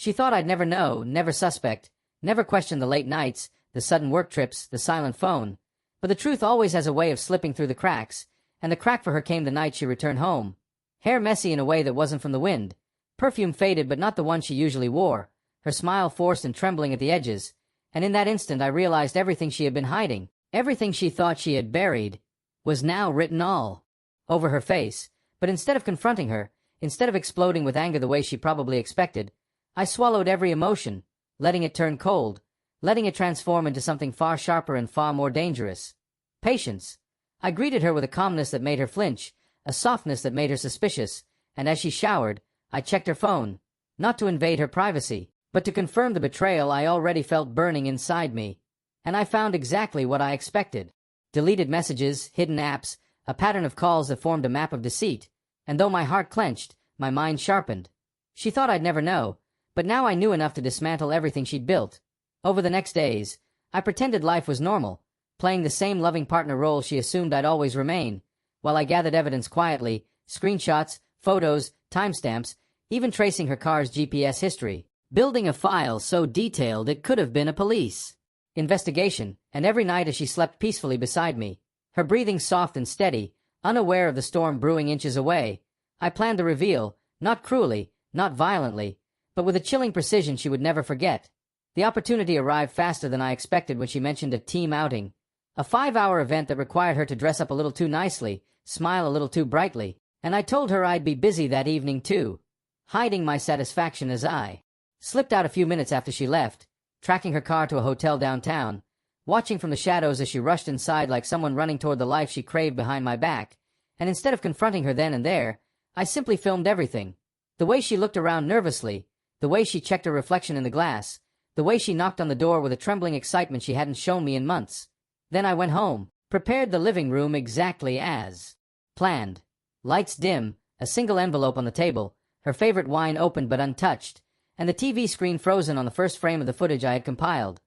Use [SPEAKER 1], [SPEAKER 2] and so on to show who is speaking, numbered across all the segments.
[SPEAKER 1] She thought I'd never know, never suspect, never question the late nights, the sudden work trips, the silent phone. But the truth always has a way of slipping through the cracks, and the crack for her came the night she returned home. Hair messy in a way that wasn't from the wind, perfume faded but not the one she usually wore, her smile forced and trembling at the edges, and in that instant I realized everything she had been hiding, everything she thought she had buried, was now written all over her face. But instead of confronting her, instead of exploding with anger the way she probably expected, I swallowed every emotion, letting it turn cold, letting it transform into something far sharper and far more dangerous. Patience. I greeted her with a calmness that made her flinch, a softness that made her suspicious, and as she showered, I checked her phone, not to invade her privacy, but to confirm the betrayal I already felt burning inside me. And I found exactly what I expected. Deleted messages, hidden apps, a pattern of calls that formed a map of deceit, and though my heart clenched, my mind sharpened. She thought I'd never know, but now I knew enough to dismantle everything she'd built. Over the next days, I pretended life was normal, playing the same loving partner role she assumed I'd always remain, while I gathered evidence quietly, screenshots, photos, timestamps, even tracing her car's GPS history, building a file so detailed it could have been a police investigation. And every night as she slept peacefully beside me, her breathing soft and steady, unaware of the storm brewing inches away, I planned the reveal, not cruelly, not violently, but with a chilling precision she would never forget. The opportunity arrived faster than I expected when she mentioned a team outing, a 5-hour event that required her to dress up a little too nicely, smile a little too brightly, and I told her I'd be busy that evening too, hiding my satisfaction as I slipped out a few minutes after she left, tracking her car to a hotel downtown, watching from the shadows as she rushed inside like someone running toward the life she craved behind my back, and instead of confronting her then and there, I simply filmed everything. The way she looked around nervously, the way she checked her reflection in the glass, the way she knocked on the door with a trembling excitement she hadn't shown me in months. Then I went home, prepared the living room exactly as planned. Lights dim, a single envelope on the table, her favorite wine opened but untouched, and the TV screen frozen on the first frame of the footage I had compiled.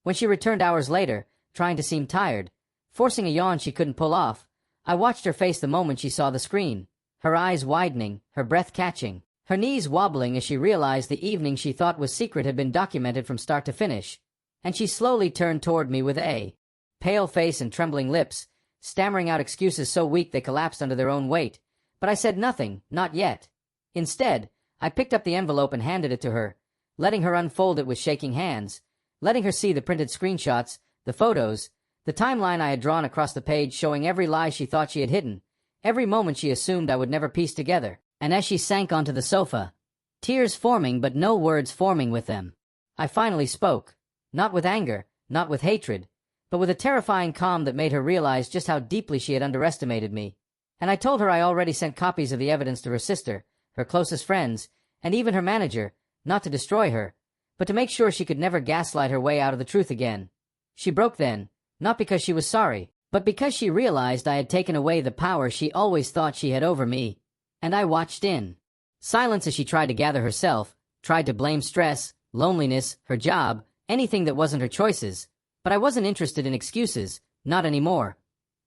[SPEAKER 1] When she returned hours later, trying to seem tired, forcing a yawn she couldn't pull off, I watched her face the moment she saw the screen, her eyes widening, her breath catching, her knees wobbling as she realized the evening she thought was secret had been documented from start to finish, and she slowly turned toward me with a pale face and trembling lips, stammering out excuses so weak they collapsed under their own weight. But I said nothing, not yet. Instead, I picked up the envelope and handed it to her, letting her unfold it with shaking hands, letting her see the printed screenshots, the photos, the timeline I had drawn across the page showing every lie she thought she had hidden, every moment she assumed I would never piece together. And as she sank onto the sofa, tears forming but no words forming with them, I finally spoke, not with anger, not with hatred, but with a terrifying calm that made her realize just how deeply she had underestimated me. And I told her I already sent copies of the evidence to her sister, her closest friends, and even her manager, not to destroy her, but to make sure she could never gaslight her way out of the truth again. She broke then, not because she was sorry, but because she realized I had taken away the power she always thought she had over me. And I watched in silence as she tried to gather herself, tried to blame stress, loneliness, her job, anything that wasn't her choices. But I wasn't interested in excuses, not anymore.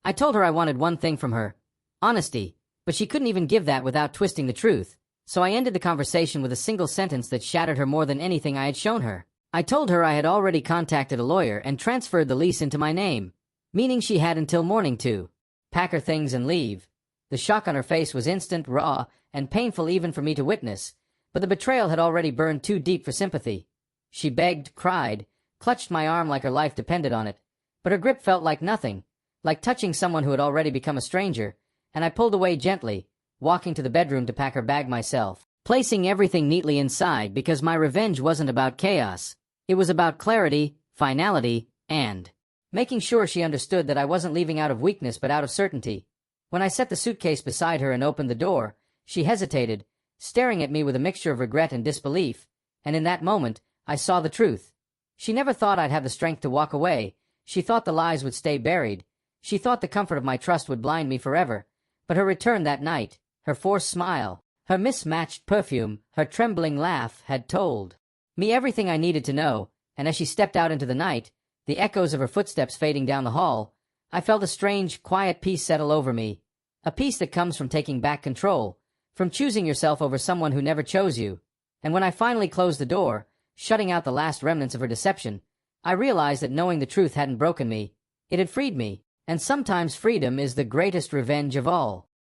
[SPEAKER 1] I told her I wanted one thing from her, honesty, but she couldn't even give that without twisting the truth. So I ended the conversation with a single sentence that shattered her more than anything I had shown her. I told her I had already contacted a lawyer and transferred the lease into my name, meaning she had until morning to pack her things and leave. The shock on her face was instant, raw, and painful even for me to witness, but the betrayal had already burned too deep for sympathy. She begged, cried, clutched my arm like her life depended on it, but her grip felt like nothing, like touching someone who had already become a stranger, and I pulled away gently, walking to the bedroom to pack her bag myself, placing everything neatly inside because my revenge wasn't about chaos. It was about clarity, finality, and making sure she understood that I wasn't leaving out of weakness but out of certainty. When I set the suitcase beside her and opened the door, she hesitated, staring at me with a mixture of regret and disbelief, and in that moment, I saw the truth. She never thought I'd have the strength to walk away. She thought the lies would stay buried. She thought the comfort of my trust would blind me forever. But her return that night, her forced smile, her mismatched perfume, her trembling laugh had told me everything I needed to know, and as she stepped out into the night, the echoes of her footsteps fading down the hall, I felt a strange, quiet peace settle over me. A peace that comes from taking back control, from choosing yourself over someone who never chose you. And when I finally closed the door, shutting out the last remnants of her deception, I realized that knowing the truth hadn't broken me, it had freed me. And sometimes freedom is the greatest revenge of all.